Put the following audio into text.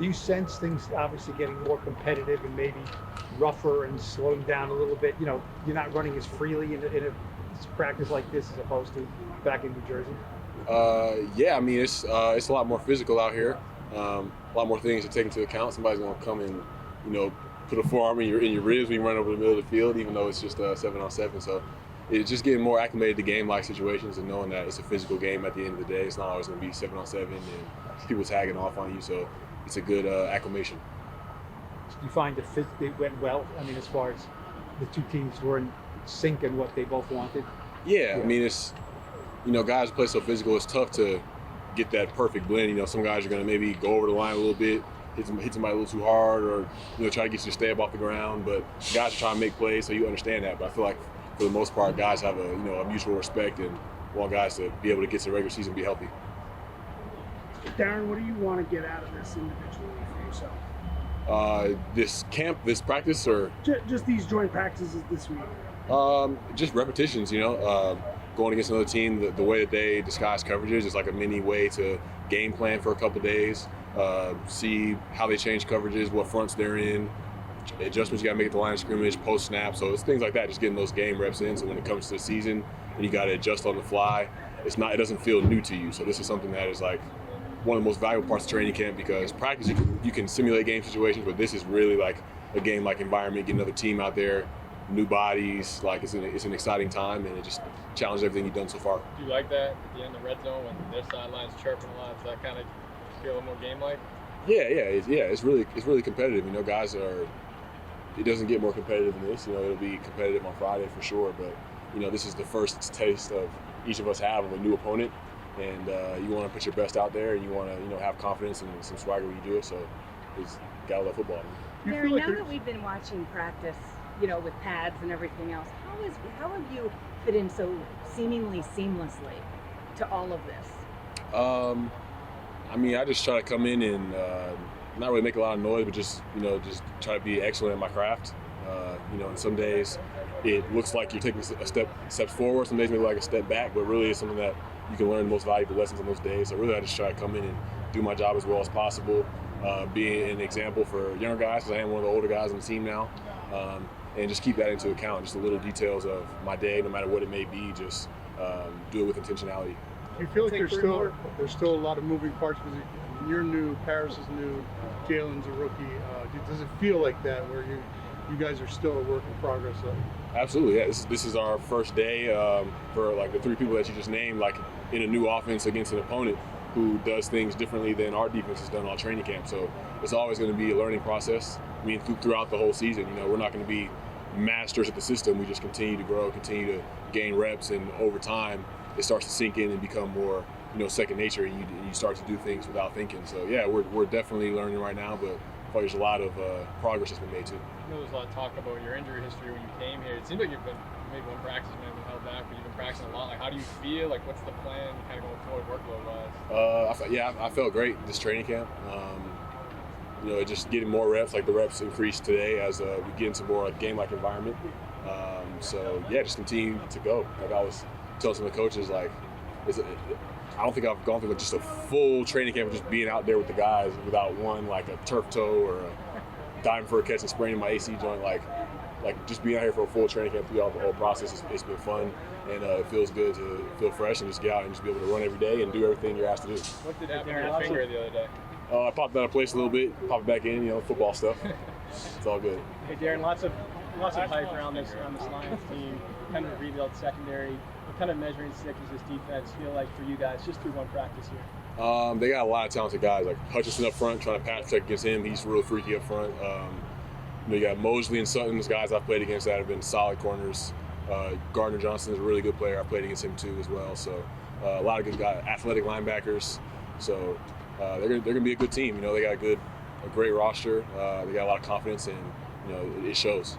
Do you sense things obviously getting more competitive and maybe rougher and slowing down a little bit? You're not running as freely in a practice like this as opposed to back in New Jersey. Yeah, I mean it's a lot more physical out here. A lot more things to take into account. Somebody's gonna come and put a forearm in your ribs when you run over the middle of the field, even though it's just 7-on-7. So it's just getting more acclimated to game-like situations and knowing that it's a physical game at the end of the day. It's not always going to be 7-on-7 and people tagging off on you. So it's a good acclimation. Do you find it went well? I mean, as far as the two teams were in sync and what they both wanted? Yeah. I mean, it's guys who play so physical, it's tough to get that perfect blend. Some guys are going to maybe go over the line a little bit, hit somebody a little too hard, or try to get you to stay up off the ground. But guys are trying to make plays, so you understand that. But I feel like for the most part, guys have a mutual respect and want guys to be able to get to the regular season and be healthy. Darren, what do you want to get out of this individually for yourself? This camp, this practice, or just these joint practices this week? just repetitions. Going against another team, the way that they disguise coverages is like a mini way to game plan for a couple days, see how they change coverages, what fronts they're in, adjustments you got to make at the line of scrimmage, post snap. So it's things like that, just getting those game reps in. So when it comes to the season and you got to adjust on the fly, it doesn't feel new to you. So this is something that is like one of the most valuable parts of training camp, because practice you can simulate game situations, but this is really like a game-like environment. Get another team out there, new bodies. Like it's an exciting time, and it just challenges everything you've done so far. Do you like that at the end of the red zone when their sideline's chirping a lot? Does that kind of feel a little more game-like? Yeah. It's really competitive. Guys are. It doesn't get more competitive than this. It'll be competitive on Friday for sure, but this is the first taste of each of us have of a new opponent, and you want to put your best out there, and you want to have confidence and some swagger when you do it. So it's gotta love football. Barry, now that we've been watching practice, with pads and everything else, how have you fit in so seemingly seamlessly to all of this? I just try to come in and not really make a lot of noise, but just try to be excellent at my craft. And some days it looks like you're taking steps forward. Some days maybe like a step back, but really it's something that you can learn the most valuable lessons on those days. So really, I just try to come in and do my job as well as possible, be an example for younger guys, because I am one of the older guys on the team now, and just keep that into account. Just the little details of my day, no matter what it may be, just do it with intentionality. Do you feel like there's still a lot of moving parts, because you're new, Paris is new, Jalen's a rookie. Does it feel like that, where you guys are still a work in progress? Absolutely, yeah. This is our first day for like the three people that you just named, like in a new offense against an opponent who does things differently than our defense has done all training camp. So it's always going to be a learning process. Throughout the whole season, we're not going to be masters at the system. We just continue to grow, continue to gain reps, and over time, it starts to sink in and become more, second nature, and you start to do things without thinking. So yeah, we're definitely learning right now, but there's a lot of progress that's been made too. There's a lot of talk about your injury history when you came here. It seems like you've been maybe one practice you might have been held back, but you've been practicing a lot. Like, how do you feel? Like, what's the plan, kind of going forward workload-wise? I felt great this training camp. Just getting more reps. Like the reps increased today as we get into more like game-like environment. Just continue to go. Like I was telling some of the coaches, like I don't think I've gone through just a full training camp of just being out there with the guys without one like a turf toe or a diving for a catch and spraining my AC joint. Like just being out here for a full training camp throughout the whole process, it's been fun, and it feels good to feel fresh and just get out and just be able to run every day and do everything you're asked to do. What did happen to your finger the other day? I popped out of place a little bit, popped it back in, football stuff. It's all good. Hey Darren, lots of hype around this Lions team, kind of a rebuild secondary. What kind of measuring stick does this defense feel like for you guys just through one practice here? They got a lot of talented guys, like Hutchinson up front, trying to pass protect against him. He's real freaky up front. You got Mosley and Sutton, those guys I've played against that have been solid corners. Gardner Johnson is a really good player. I've played against him too as well. So a lot of good guys, athletic linebackers. So they're going to be a good team. They got a great roster. They got a lot of confidence, and it shows.